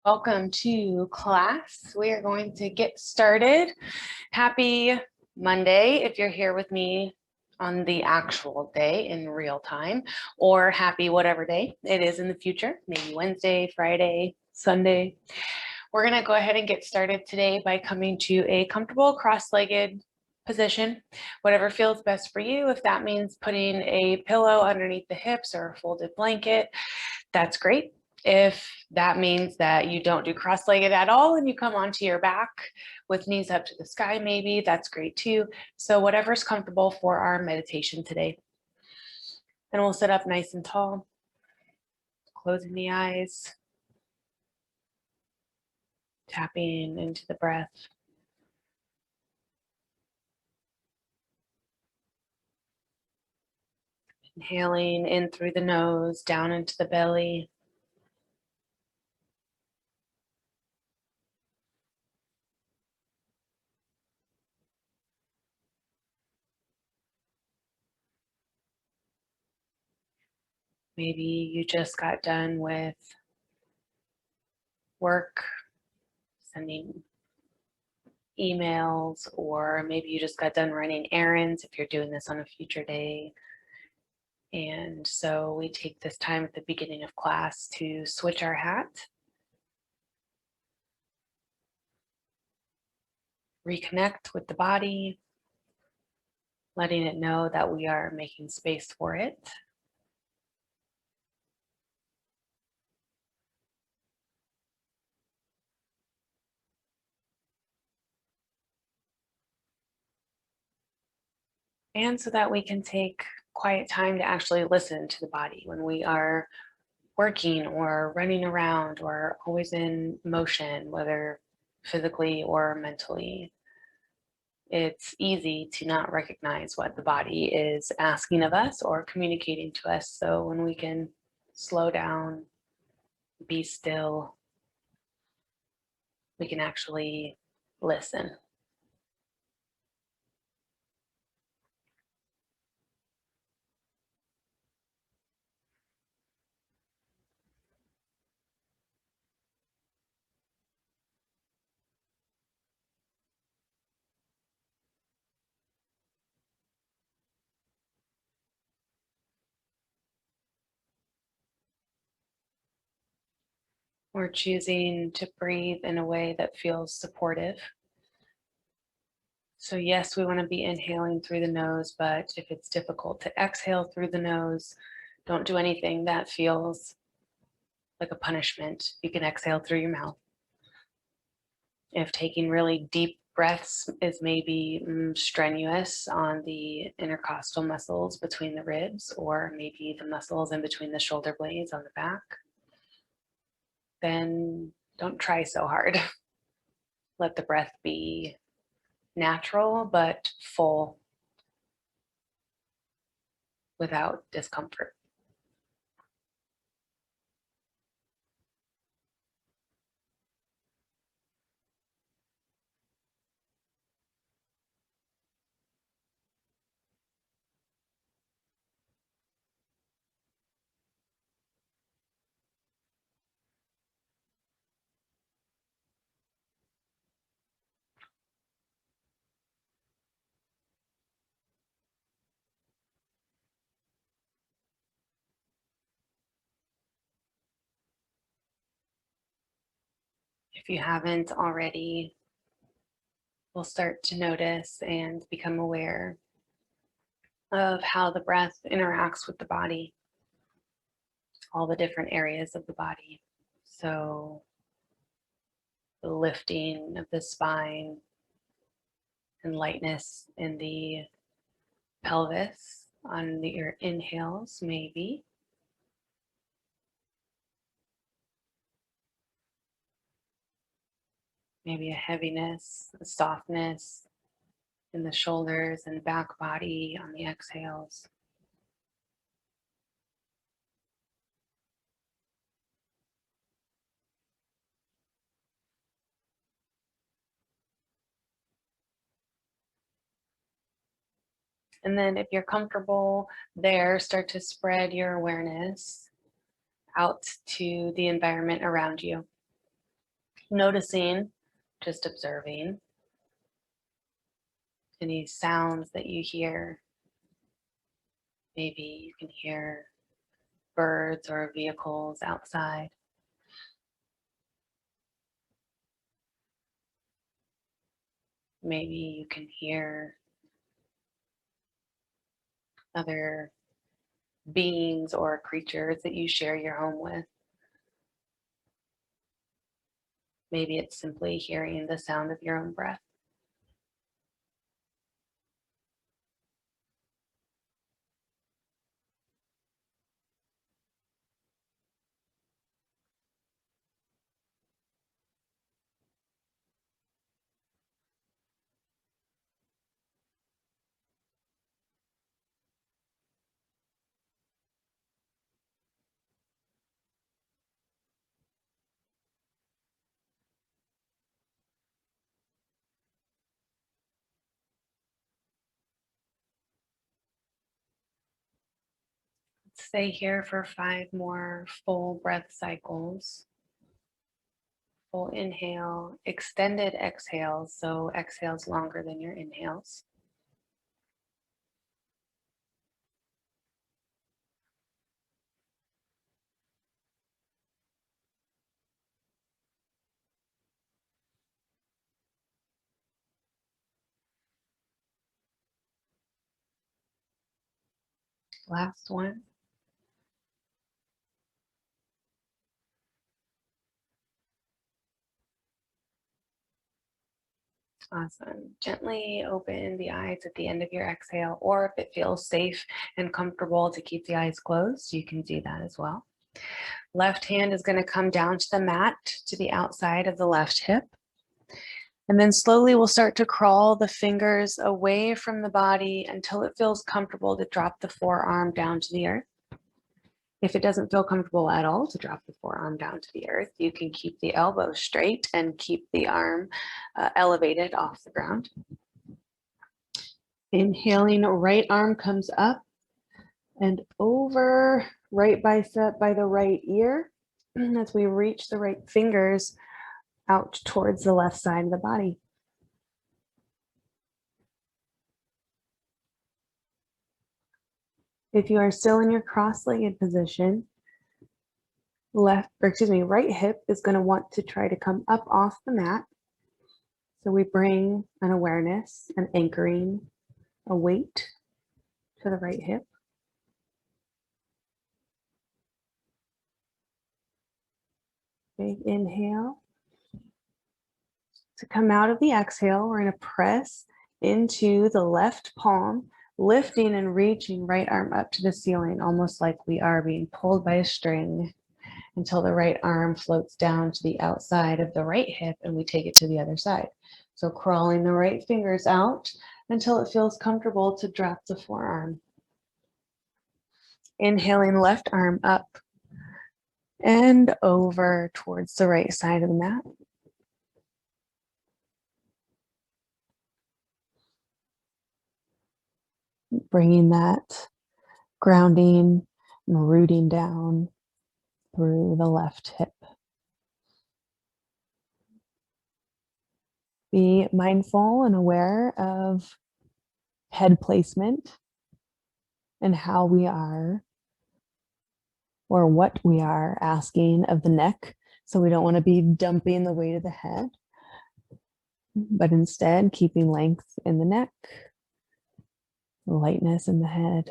Welcome to class. We are going to get started. Happy Monday if you're here with me on the actual day in real time, or happy whatever day it is in the future, maybe Wednesday, Friday, Sunday. We're going to go ahead and get started today by coming to a comfortable cross-legged position, whatever feels best for you. If that means putting a pillow underneath the hips or a folded blanket, that's great. If that means that you don't do cross-legged at all and you come onto your back with knees up to the sky, maybe, that's great too. So whatever's comfortable for our meditation today. And we'll sit up nice and tall, closing the eyes, tapping into the breath. Inhaling in through the nose, down into the belly. Maybe you just got done with work, sending emails, or maybe you just got done running errands if you're doing this on a future day. And so we take this time at the beginning of class to switch our hat, reconnect with the body, letting it know that we are making space for it. And so that we can take quiet time to actually listen to the body when we are working or running around or always in motion, whether physically or mentally. It's easy to not recognize what the body is asking of us or communicating to us. So when we can slow down, be still, we can actually listen. We're choosing to breathe in a way that feels supportive. So yes, we want to be inhaling through the nose, but if it's difficult to exhale through the nose, don't do anything that feels like a punishment. You can exhale through your mouth. If taking really deep breaths is maybe strenuous on the intercostal muscles between the ribs, or maybe the muscles in between the shoulder blades on the back, then don't try so hard. Let the breath be natural but full without discomfort. If you haven't already, we'll start to notice and become aware of how the breath interacts with the body, all the different areas of the body. So the lifting of the spine and lightness in the pelvis on your inhales, maybe. Maybe a heaviness, a softness in the shoulders and back body on the exhales. And then if you're comfortable there, start to spread your awareness out to the environment around you. Noticing, just observing any sounds that you hear. Maybe you can hear birds or vehicles outside. Maybe you can hear other beings or creatures that you share your home with. Maybe it's simply hearing the sound of your own breath. Stay here for 5 more full breath cycles. Full inhale, extended exhales, so exhales longer than your inhales. Last one. Awesome. Gently open the eyes at the end of your exhale, or if it feels safe and comfortable to keep the eyes closed, you can do that as well. Left hand is going to come down to the mat to the outside of the left hip. And then slowly we'll start to crawl the fingers away from the body until it feels comfortable to drop the forearm down to the earth. If it doesn't feel comfortable at all to drop the forearm down to the earth, you can keep the elbow straight and keep the arm elevated off the ground. Inhaling, right arm comes up and over, right bicep by the right ear, as we reach the right fingers out towards the left side of the body. If you are still in your cross-legged position, right hip is going to want to try to come up off the mat. So we bring an awareness, an anchoring, a weight to the right hip. Big inhale. To come out of the exhale, we're going to press into the left palm, lifting and reaching right arm up to the ceiling, almost like we are being pulled by a string, until the right arm floats down to the outside of the right hip and we take it to the other side. So crawling the right fingers out until it feels comfortable to drop the forearm. Inhaling, left arm up and over towards the right side of the mat. Bringing that grounding and rooting down through the left hip. Be mindful and aware of head placement and how we are, or what we are asking of the neck. So we don't want to be dumping the weight of the head, but instead keeping length in the neck, lightness in the head.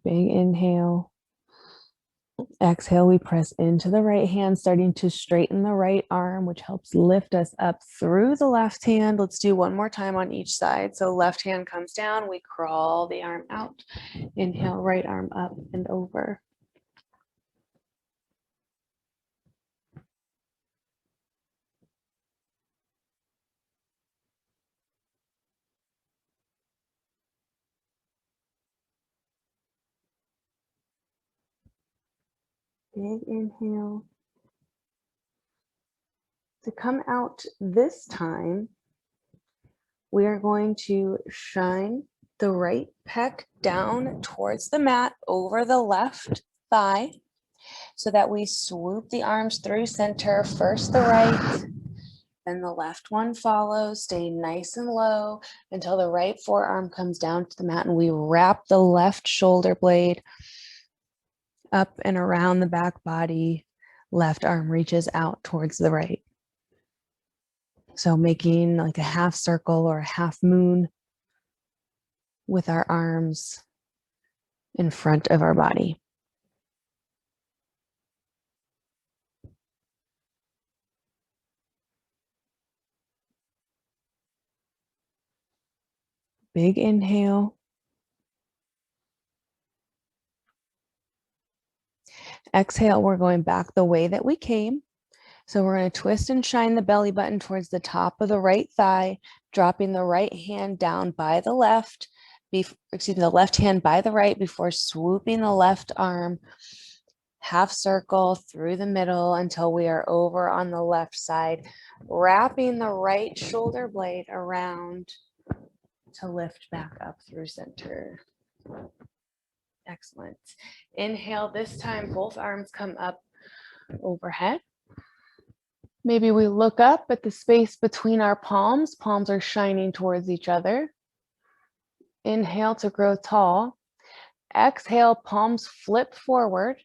Big inhale. Exhale, we press into the right hand, starting to straighten the right arm, which helps lift us up through the left hand. Let's do one more time on each side. So left hand comes down, we crawl the arm out. Inhale, right arm up and over. Big inhale. To come out this time, we are going to shine the right pec down towards the mat over the left thigh. so that we swoop the arms through center, first the right, then the left one follows, stay nice and low until the right forearm comes down to the mat, and we wrap the left shoulder blade up and around the back body. Left arm reaches out towards the right. So making like a half circle or a half moon with our arms in front of our body. Big inhale. Exhale, we're going back the way that we came. So we're going to twist and shine the belly button towards the top of the right thigh, dropping the right hand down by the left, the left hand by the right before swooping the left arm, half circle through the middle until we are over on the left side, wrapping the right shoulder blade around to lift back up through center. Excellent. Inhale, this time both arms come up overhead. Maybe we look up at the space between our palms. Palms are shining towards each other. Inhale to grow tall. Exhale, palms flip forward.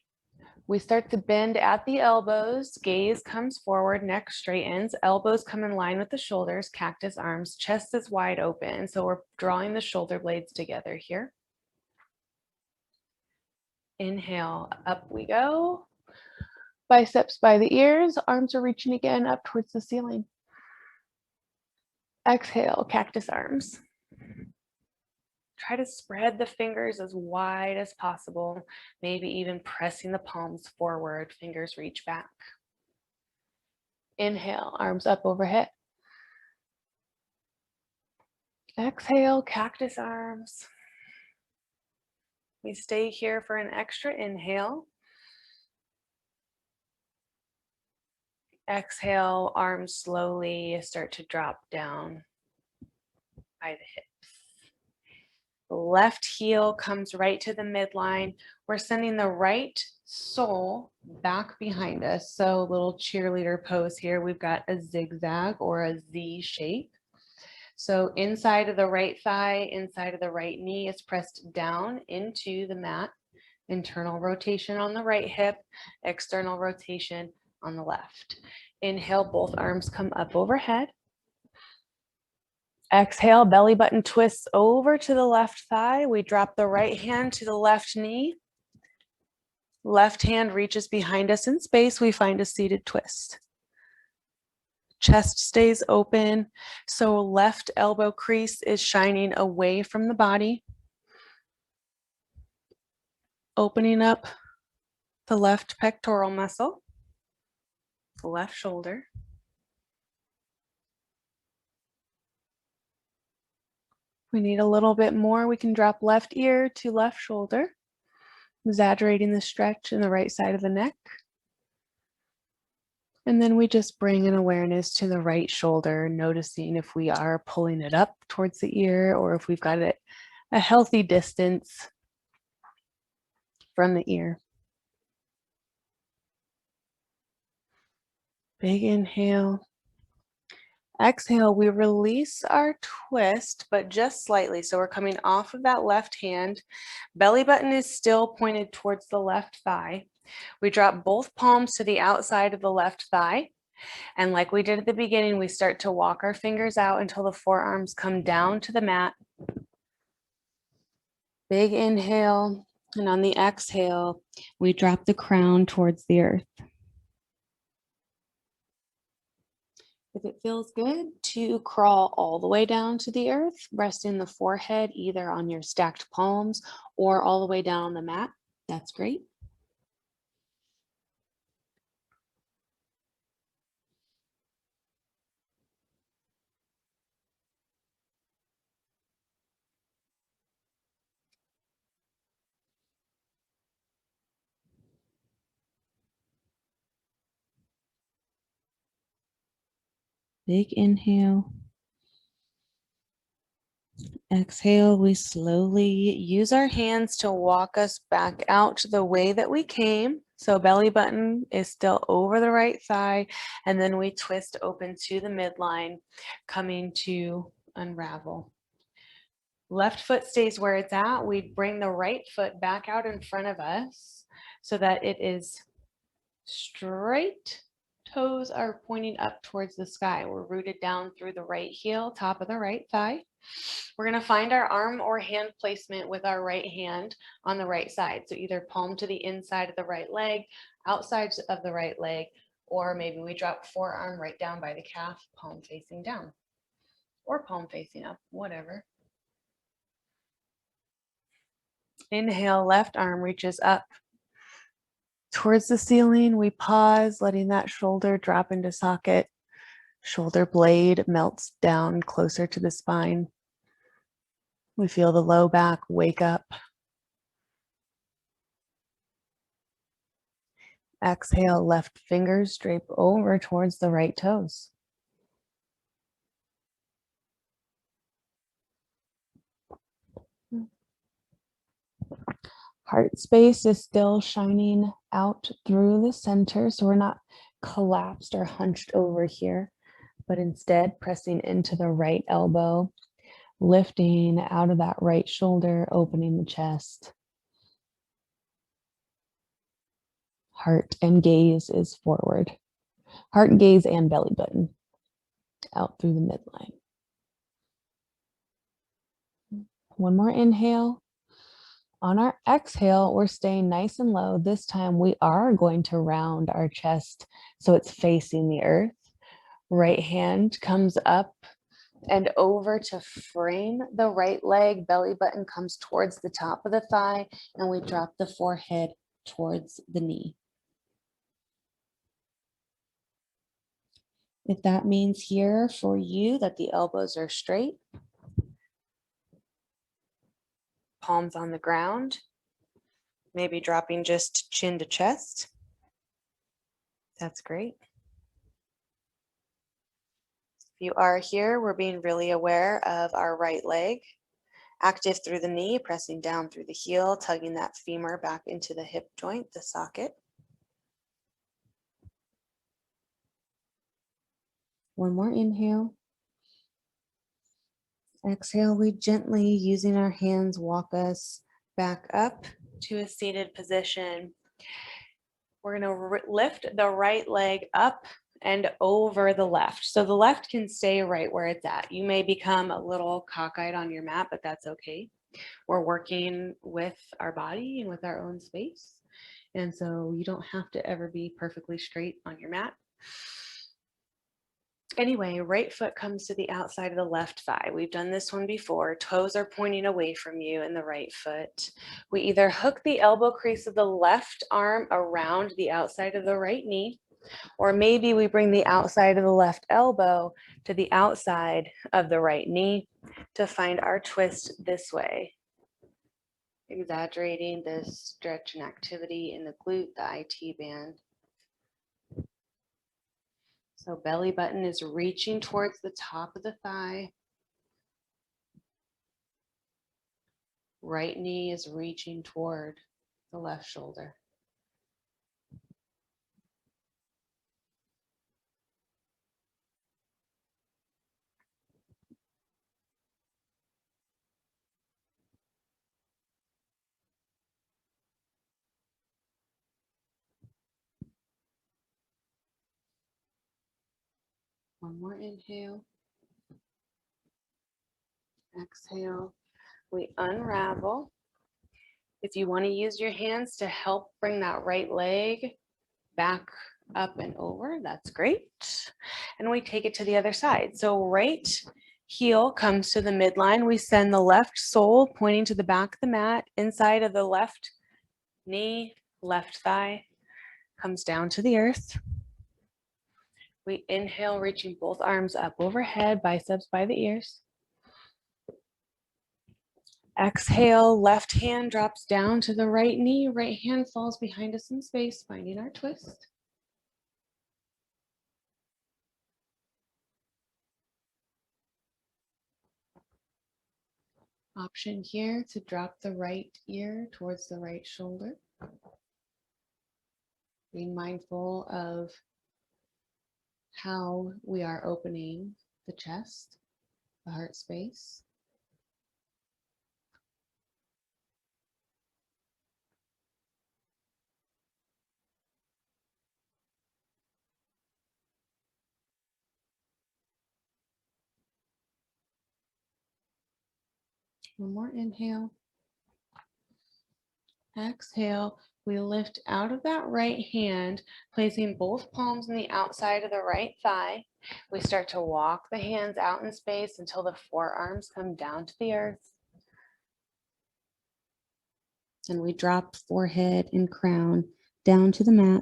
We start to bend at the elbows. Gaze comes forward, neck straightens. Elbows come in line with the shoulders, cactus arms. Chest is wide open. So we're drawing the shoulder blades together here. Inhale, up we go. Biceps by the ears, arms are reaching again up towards the ceiling. Exhale, cactus arms. Try to spread the fingers as wide as possible, maybe even pressing the palms forward, fingers reach back. Inhale, arms up overhead. Exhale, cactus arms. We stay here for an extra inhale. Exhale, arms slowly start to drop down by the hips. The left heel comes right to the midline. We're sending the right sole back behind us. So little cheerleader pose here. We've got a zigzag or a Z shape. So inside of the right thigh, inside of the right knee is pressed down into the mat. Internal rotation on the right hip, external rotation on the left. Inhale, both arms come up overhead. Exhale, belly button twists over to the left thigh. We drop the right hand to the left knee. Left hand reaches behind us in space. We find a seated twist. Chest stays open. So left elbow crease is shining away from the body. Opening up the left pectoral muscle, the left shoulder. We need a little bit more. We can drop left ear to left shoulder, exaggerating the stretch in the right side of the neck. And then we just bring an awareness to the right shoulder, noticing if we are pulling it up towards the ear or if we've got it a healthy distance from the ear. Big inhale. Exhale, we release our twist, but just slightly. So we're coming off of that left hand. Belly button is still pointed towards the left thigh. We drop both palms to the outside of the left thigh. And like we did at the beginning, we start to walk our fingers out until the forearms come down to the mat. Big inhale. And on the exhale, we drop the crown towards the earth. If it feels good to crawl all the way down to the earth, resting the forehead either on your stacked palms or all the way down on the mat, that's great. Big inhale. Exhale, we slowly use our hands to walk us back out the way that we came. So belly button is still over the right thigh, and then we twist open to the midline, coming to unravel. Left foot stays where it's at. We bring the right foot back out in front of us so that it is straight. Toes are pointing up towards the sky. We're rooted down through the right heel, top of the right thigh. We're going to find our arm or hand placement with our right hand on the right side. So either palm to the inside of the right leg, outside of the right leg, or maybe we drop forearm right down by the calf, palm facing down, or palm facing up, whatever. Inhale, left arm reaches up towards the ceiling. We pause, letting that shoulder drop into socket. Shoulder blade melts down closer to the spine. We feel the low back wake up. Exhale, left fingers drape over towards the right toes. Heart space is still shining out through the center, so we're not collapsed or hunched over here, but instead pressing into the right elbow, lifting out of that right shoulder, opening the chest. Heart and gaze is forward. Heart, gaze, and belly button out through the midline. One more inhale. On our exhale, we're staying nice and low. This time we are going to round our chest so it's facing the earth. Right hand comes up and over to frame the right leg. Belly button comes towards the top of the thigh, and we drop the forehead towards the knee. If that means here for you that the elbows are straight, palms on the ground, maybe dropping just chin to chest, that's great. If you are here, we're being really aware of our right leg, active through the knee, pressing down through the heel, tugging that femur back into the hip joint, the socket. One more inhale. Exhale, we gently, using our hands, walk us back up to a seated position. We're going to lift the right leg up and over the left. So the left can stay right where it's at. You may become a little cockeyed on your mat, but that's okay. We're working with our body and with our own space. And so you don't have to ever be perfectly straight on your mat. Anyway, right foot comes to the outside of the left thigh. We've done this one before. Toes are pointing away from you in the right foot. We either hook the elbow crease of the left arm around the outside of the right knee, or maybe we bring the outside of the left elbow to the outside of the right knee to find our twist this way. Exaggerating the stretch and activity in the glute, the IT band. So belly button is reaching towards the top of the thigh. Right knee is reaching toward the left shoulder. One more inhale. Exhale. We unravel. If you want to use your hands to help bring that right leg back up and over, that's great. And we take it to the other side. So right heel comes to the midline. We send the left sole pointing to the back of the mat, inside of the left knee, left thigh comes down to the earth. We inhale, reaching both arms up overhead, biceps by the ears. Exhale, left hand drops down to the right knee, right hand falls behind us in space, finding our twist. Option here to drop the right ear towards the right shoulder. Being mindful of how we are opening the chest, the heart space. One more inhale. Exhale, we lift out of that right hand, placing both palms on the outside of the right thigh. We start to walk the hands out in space until the forearms come down to the earth. And we drop forehead and crown down to the mat.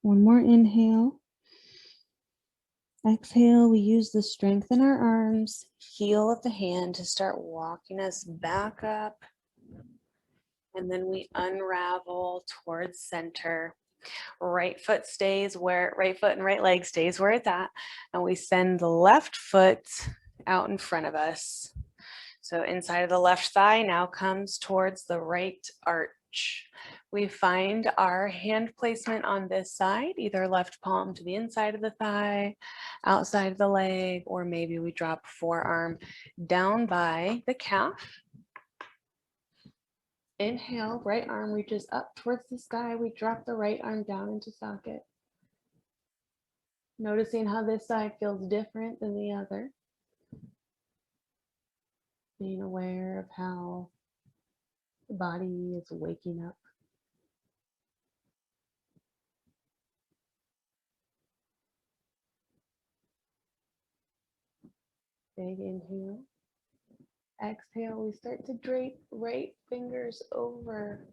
One more inhale. Exhale, we use the strength in our arms, heel of the hand to start walking us back up. And then we unravel towards center. Right foot and right leg stays where it's at. And we send the left foot out in front of us. So inside of the left thigh now comes towards the right arch. We find our hand placement on this side, either left palm to the inside of the thigh, outside of the leg, or maybe we drop forearm down by the calf. Inhale, right arm reaches up towards the sky. We drop the right arm down into socket. Noticing how this side feels different than the other. Being aware of how the body is waking up. Big inhale. Exhale, we start to drape right fingers over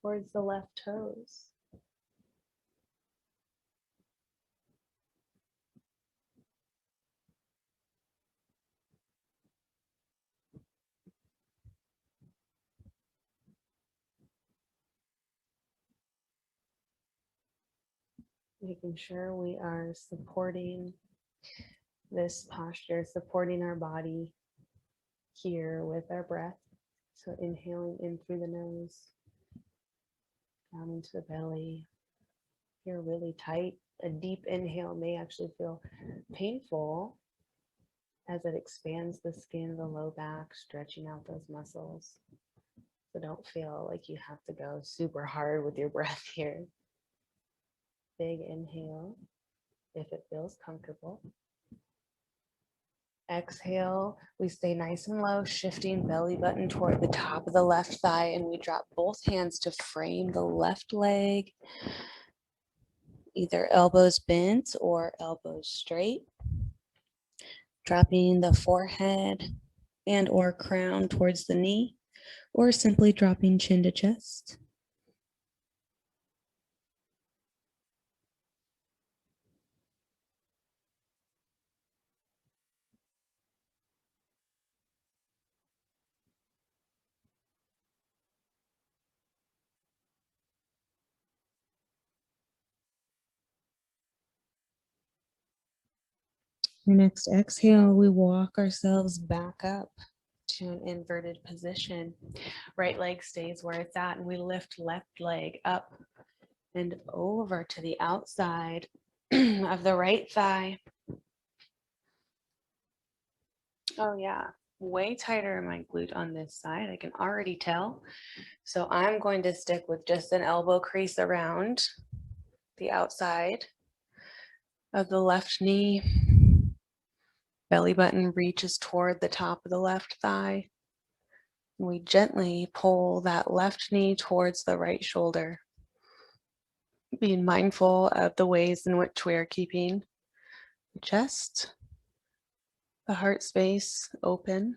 towards the left toes. Making sure we are supporting this posture, supporting our body here with our breath. So inhaling in through the nose, down into the belly. If you're really tight, a deep inhale may actually feel painful as it expands the skin of the low back, stretching out those muscles. So don't feel like you have to go super hard with your breath here. Big inhale, if it feels comfortable. Exhale, we stay nice and low, shifting belly button toward the top of the left thigh, and we drop both hands to frame the left leg, either elbows bent or elbows straight. Dropping the forehead and or crown towards the knee, or simply dropping chin to chest. Your next exhale, we walk ourselves back up to an inverted position. Right leg stays where it's at, and we lift left leg up and over to the outside of the right thigh. Oh yeah, way tighter in my glute on this side, I can already tell. So I'm going to stick with just an elbow crease around the outside of the left knee. Belly button reaches toward the top of the left thigh. We gently pull that left knee towards the right shoulder, being mindful of the ways in which we are keeping the chest, the heart space open.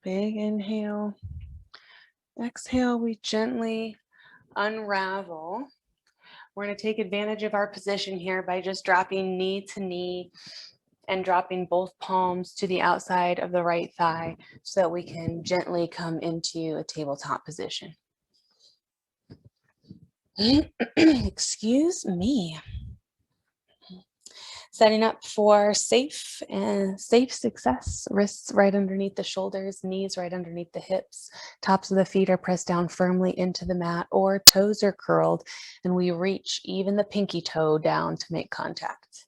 Big inhale. Exhale, we gently unravel. We're going to take advantage of our position here by just dropping knee to knee and dropping both palms to the outside of the right thigh so that we can gently come into a tabletop position. Excuse me. Setting up for safe success. Wrists right underneath the shoulders, knees right underneath the hips. Tops of the feet are pressed down firmly into the mat, or toes are curled, and we reach even the pinky toe down to make contact.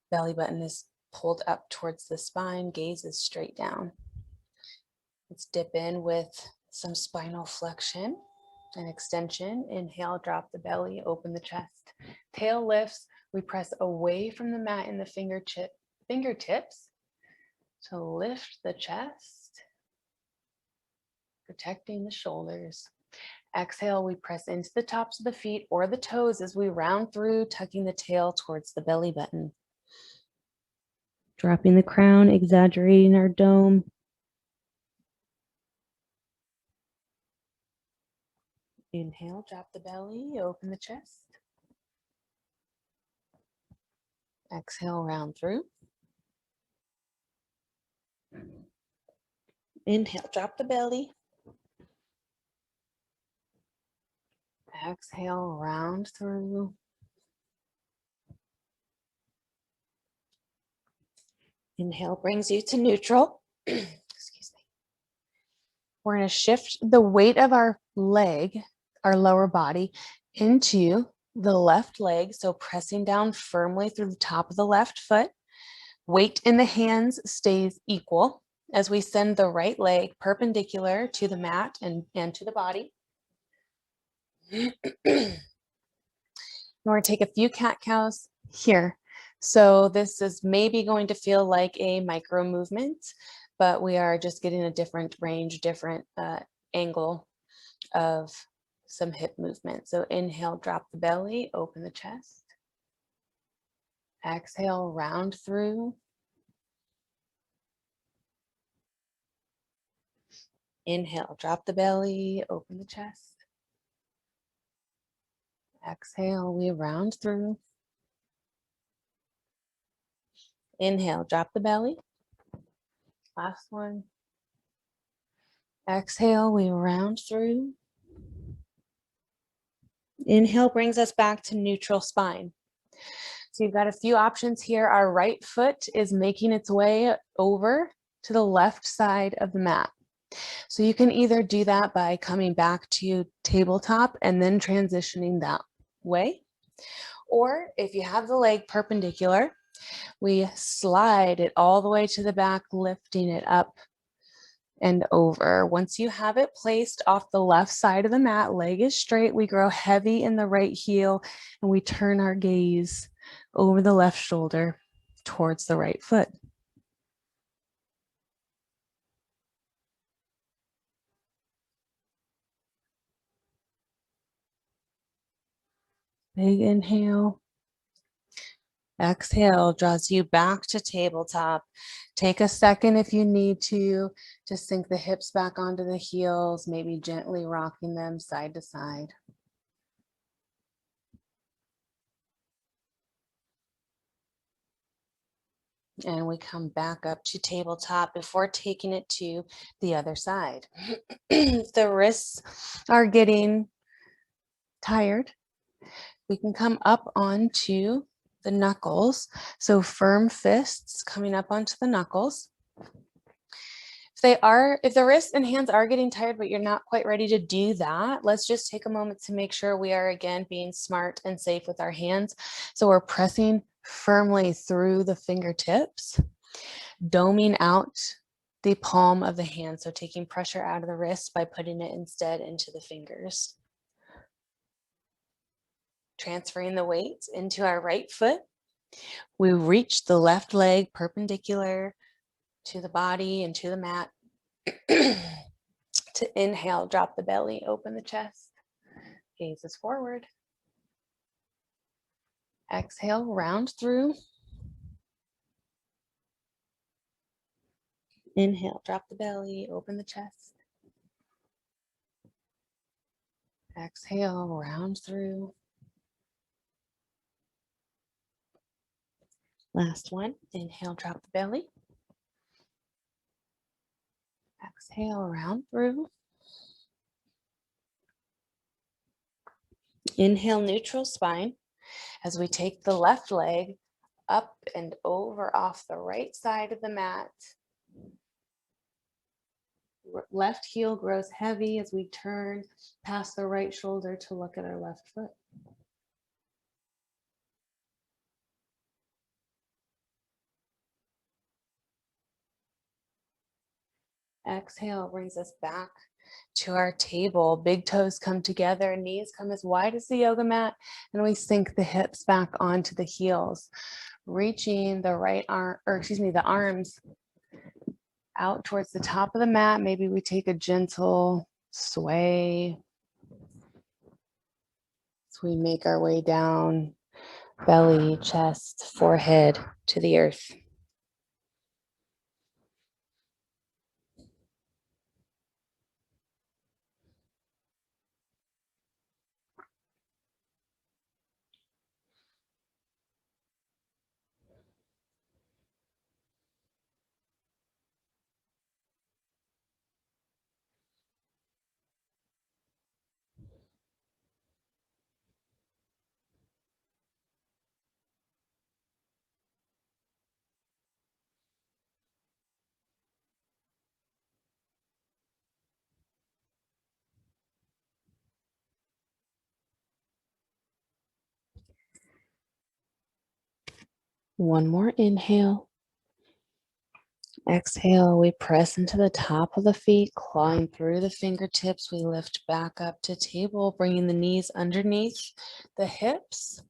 Belly button is pulled up towards the spine, gaze is straight down. Let's dip in with some spinal flexion and extension. Inhale, drop the belly, open the chest. Tail lifts. We press away from the mat in the fingertips to lift the chest, protecting the shoulders. Exhale, we press into the tops of the feet or the toes as we round through, tucking the tail towards the belly button. Dropping the crown, exaggerating our dome. Inhale, drop the belly, open the chest. Exhale, round through. Inhale, drop the belly. Exhale, round through. Inhale brings you to neutral. Excuse me. We're going to shift the weight of our leg, our lower body, into the left leg. So pressing down firmly through the top of the left foot. Weight in the hands stays equal as we send the right leg perpendicular to the mat and to the body. We're going to take a few cat-cows here. So this is maybe going to feel like a micro movement, but we are just getting a different range, different angle of some hip movement. So inhale, drop the belly, open the chest. Exhale, round through. Inhale, drop the belly, open the chest. Exhale, we round through. Inhale, drop the belly. Last one. Exhale, we round through. Inhale brings us back to neutral spine. So you've got a few options here. Our right foot is making its way over to the left side of the mat. So you can either do that by coming back to tabletop and then transitioning that way. Or if you have the leg perpendicular, we slide it all the way to the back, lifting it up and over. Once you have it placed off the left side of the mat, leg is straight, we grow heavy in the right heel and we turn our gaze over the left shoulder towards the right foot. Big inhale. Exhale draws you back to tabletop. Take a second if you need to sink the hips back onto the heels, maybe gently rocking them side to side. And we come back up to tabletop before taking it to the other side. If the wrists are getting tired, we can come up onto the knuckles. So firm fists coming up onto the knuckles. If if the wrists and hands are getting tired, but you're not quite ready to do that, let's just take a moment to make sure we are again being smart and safe with our hands. So we're pressing firmly through the fingertips, doming out the palm of the hand. So taking pressure out of the wrist by putting it instead into the fingers. Transferring the weight into our right foot. We reach the left leg perpendicular to the body and to the mat. To inhale, drop the belly, open the chest, gazes forward. Exhale, round through. Inhale, drop the belly, open the chest. Exhale, round through. Last one, inhale, drop the belly. Exhale, round through. Inhale, neutral spine as we take the left leg up and over off the right side of the mat. Left heel grows heavy as we turn past the right shoulder to look at our left foot. Exhale brings us back to our table. Big toes come together, knees come as wide as the yoga mat, and we sink the hips back onto the heels, reaching the right arm, the arms out towards the top of the mat. Maybe we take a gentle sway as we make our way down, belly, chest, forehead to the earth. One more inhale. Exhale, we press into the top of the feet, clawing through the fingertips. We lift back up to table, bringing the knees underneath the hips.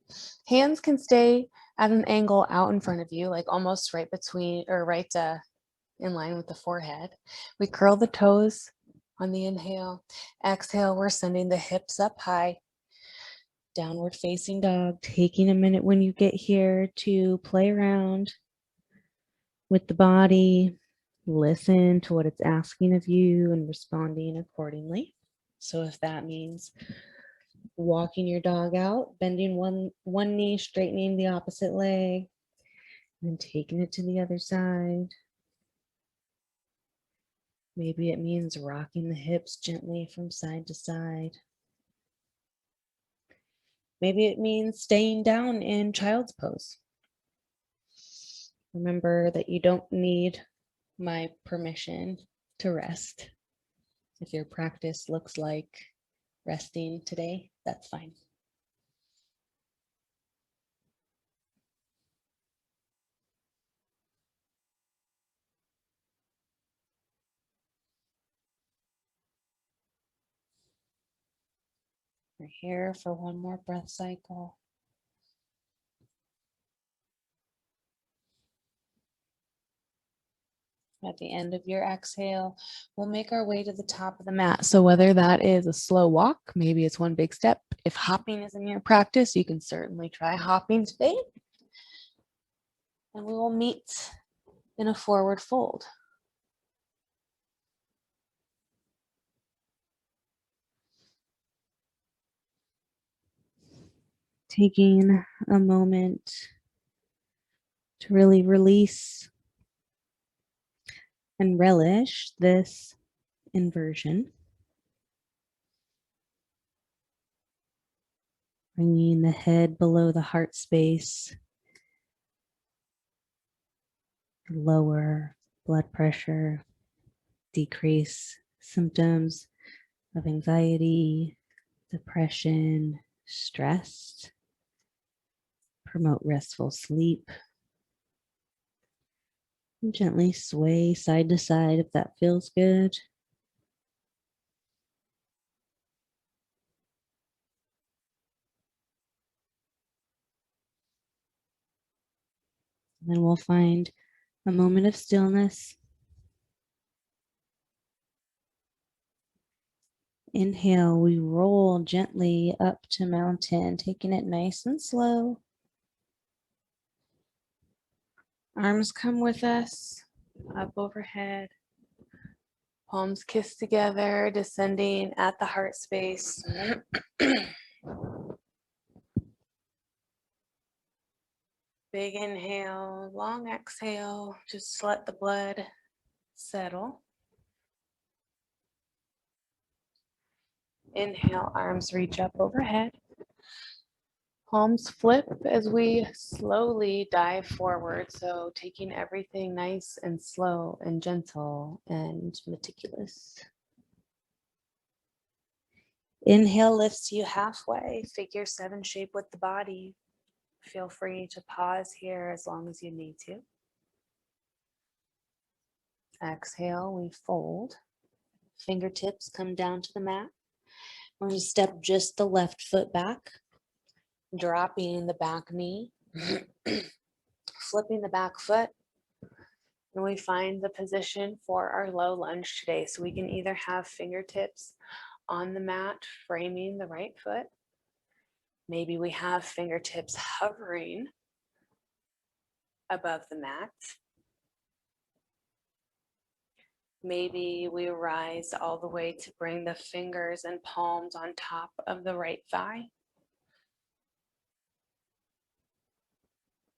Hands can stay at an angle out in front of you, like almost right between or right in line with the forehead. We curl the toes on the inhale. Exhale, we're sending the hips up high. Downward facing dog, taking a minute when you get here to play around with the body, listen to what it's asking of you and responding accordingly. So if that means walking your dog out, bending one knee, straightening the opposite leg, and taking it to the other side. Maybe it means rocking the hips gently from side to side. Maybe it means staying down in child's pose. Remember that you don't need my permission to rest. If your practice looks like resting today, that's fine. We're here for one more breath cycle. At the end of your exhale, we'll make our way to the top of the mat. So whether that is a slow walk, maybe it's one big step. If hopping is in your practice, you can certainly try hopping today. And we will meet in a forward fold. Taking a moment to really release and relish this inversion. Bringing the head below the heart space, lower blood pressure, decrease symptoms of anxiety, depression, stress, promote restful sleep. And gently sway side to side if that feels good. And then we'll find a moment of stillness. Inhale, we roll gently up to mountain, taking it nice and slow. Arms come with us, up overhead. Palms kiss together, descending at the heart space. Big inhale, long exhale. Just let the blood settle. Inhale, arms reach up overhead. Palms flip as we slowly dive forward. So taking everything nice and slow and gentle and meticulous. Inhale lifts you halfway, figure 7 shape with the body. Feel free to pause here as long as you need to. Exhale, we fold. Fingertips come down to the mat. We're going to step just the left foot back, dropping the back knee, flipping the back foot, and we find the position for our low lunge today. So we can either have fingertips on the mat, framing the right foot. Maybe we have fingertips hovering above the mat. Maybe we rise all the way to bring the fingers and palms on top of the right thigh.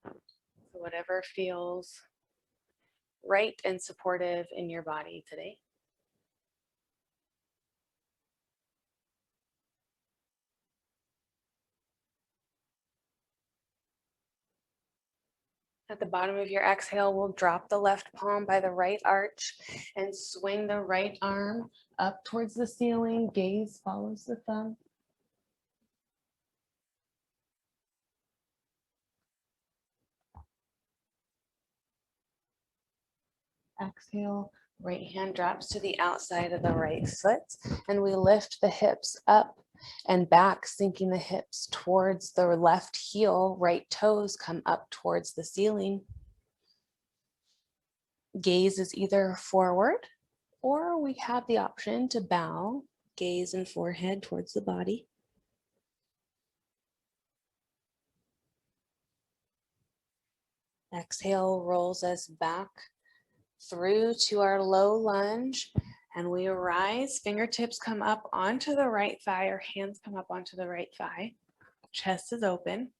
So whatever feels right and supportive in your body today. At the bottom of your exhale, we'll drop the left palm by the right arch and swing the right arm up towards the ceiling. Gaze follows the thumb. Exhale, right hand drops to the outside of the right foot, and we lift the hips up and back, sinking the hips towards the left heel. Right toes come up towards the ceiling. Gaze is either forward, or we have the option to bow, gaze and forehead towards the body. Exhale rolls us back through to our low lunge, and we rise. Fingertips come up onto the right thigh, or hands come up onto the right thigh. Chest is open.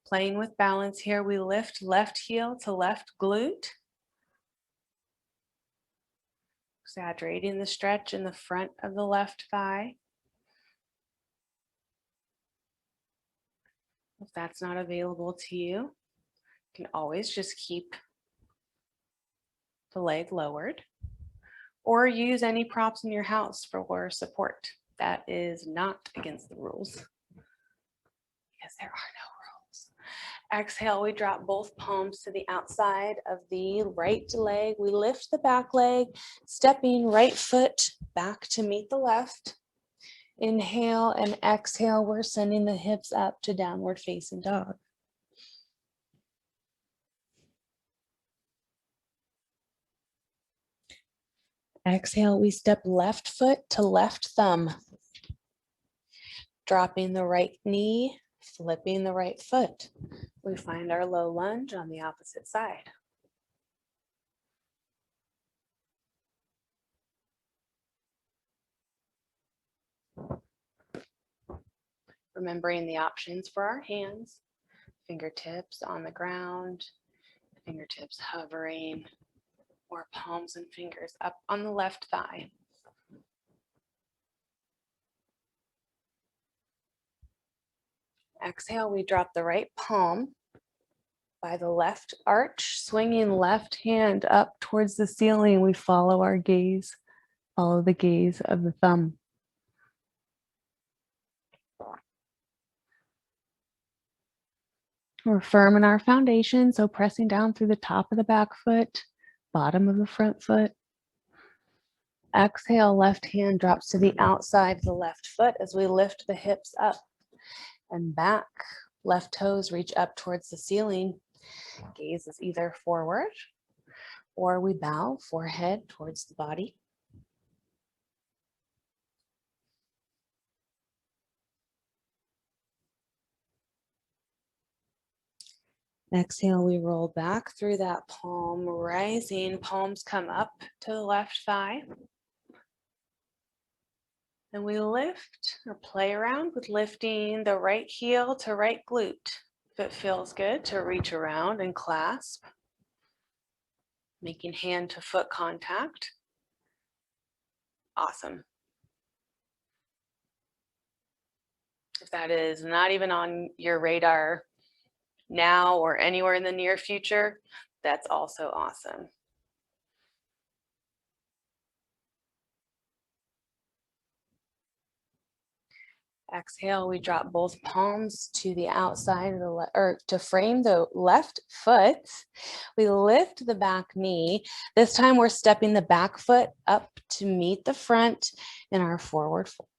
Playing with balance here, we lift left heel to left glute. Exaggerating the stretch in the front of the left thigh. If that's not available to you, you can always just keep the leg lowered, or use any props in your house for support. That is not against the rules, because there are no rules. Exhale, we drop both palms to the outside of the right leg. We lift the back leg, stepping right foot back to meet the left. Inhale and exhale, we're sending the hips up to downward facing dog. Exhale, we step left foot to left thumb. Dropping the right knee, flipping the right foot. We find our low lunge on the opposite side. Remembering the options for our hands, fingertips on the ground, fingertips hovering, or palms and fingers up on the left thigh. Exhale, we drop the right palm by the left arch, swinging left hand up towards the ceiling. We follow our gaze, follow the gaze of the thumb. We're firm in our foundation, so pressing down through the top of the back foot, bottom of the front foot. Exhale, left hand drops to the outside of the left foot as we lift the hips up and back. Left toes reach up towards the ceiling. Gaze is either forward or we bow, forehead towards the body. Exhale, we roll back through that palm, rising. Palms come up to the left thigh. And we lift or play around with lifting the right heel to right glute. If it feels good to reach around and clasp, making hand to foot contact. Awesome. If that is not even on your radar now or anywhere in the near future, that's also awesome. Exhale, we drop both palms to the outside of the or to frame the left foot. We lift the back knee. This time we're stepping the back foot up to meet the front in our forward fold.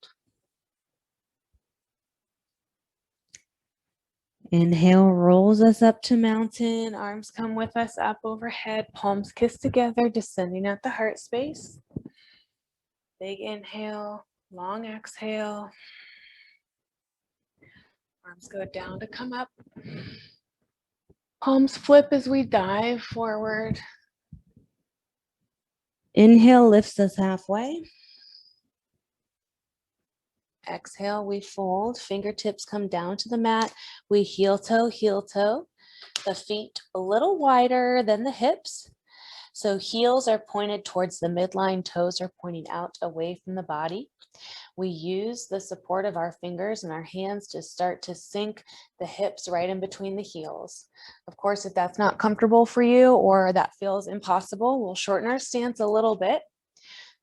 Inhale rolls us up to mountain. Arms come with us up overhead. Palms kiss together, descending at the heart space. Big inhale, long exhale. Arms go down to come up. Palms flip as we dive forward. Inhale lifts us halfway. Exhale, we fold. Fingertips come down to the mat. We heel toe, the feet a little wider than the hips. So heels are pointed towards the midline, toes are pointing out away from the body. We use the support of our fingers and our hands to start to sink the hips right in between the heels. Of course, if that's not comfortable for you or that feels impossible, we'll shorten our stance a little bit.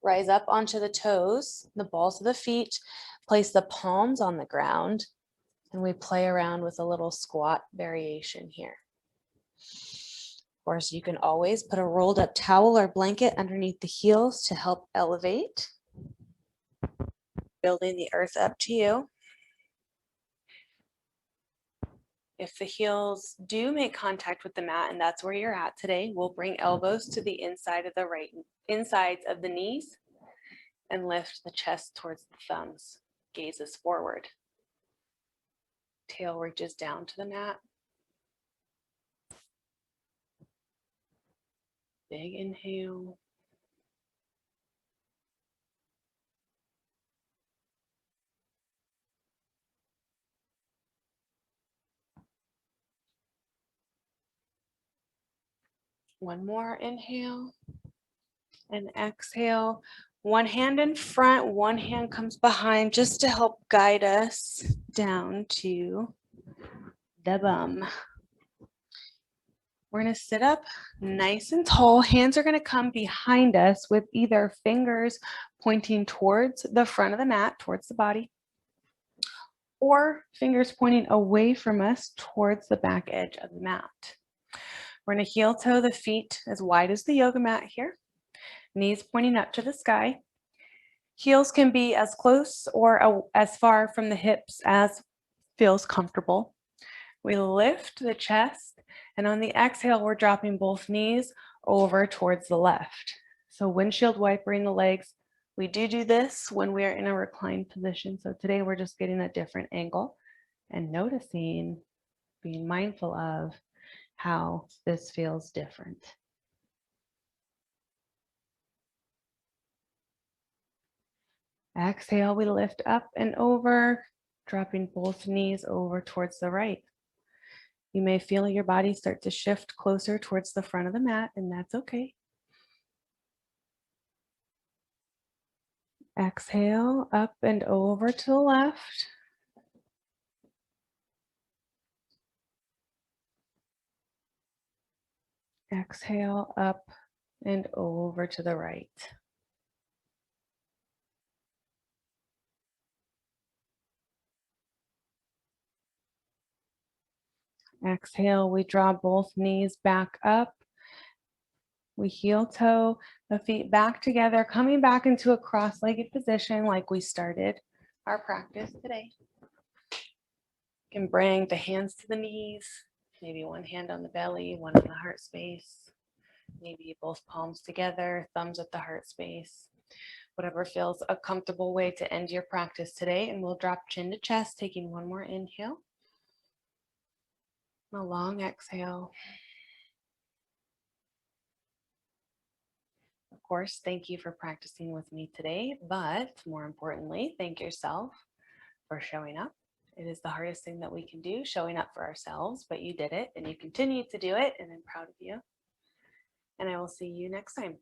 Rise up onto the toes, the balls of the feet, place the palms on the ground, and we play around with a little squat variation here. Of course, you can always put a rolled up towel or blanket underneath the heels to help elevate. Building the earth up to you. If the heels do make contact with the mat, and that's where you're at today, we'll bring elbows to the inside of the insides of the knees and lift the chest towards the thumbs. Gazes forward. Tail reaches down to the mat. Big inhale. One more inhale and exhale. One hand in front, one hand comes behind just to help guide us down to the bum. We're going to sit up nice and tall. Hands are going to come behind us with either fingers pointing towards the front of the mat, towards the body, or fingers pointing away from us towards the back edge of the mat. We're going to heel toe the feet as wide as the yoga mat here. Knees pointing up to the sky. Heels can be as close or as far from the hips as feels comfortable. We lift the chest, and on the exhale, we're dropping both knees over towards the left. So windshield wipering the legs. We do this when we're in a reclined position. So today we're just getting a different angle and noticing, being mindful of how this feels different. Exhale, we lift up and over, dropping both knees over towards the right. You may feel your body start to shift closer towards the front of the mat, and that's okay. Exhale, up and over to the left. Exhale up and over to the right. Exhale, we draw both knees back up. We heel toe the feet back together, coming back into a cross-legged position like we started our practice today. You can bring the hands to the knees, maybe one hand on the belly, one on the heart space, maybe both palms together, thumbs at the heart space. Whatever feels a comfortable way to end your practice today. And we'll drop chin to chest, taking one more inhale. A long exhale. Of course, thank you for practicing with me today, but more importantly, thank yourself for showing up. It is the hardest thing that we can do, showing up for ourselves, but you did it and you continue to do it, and I'm proud of you. And I will see you next time.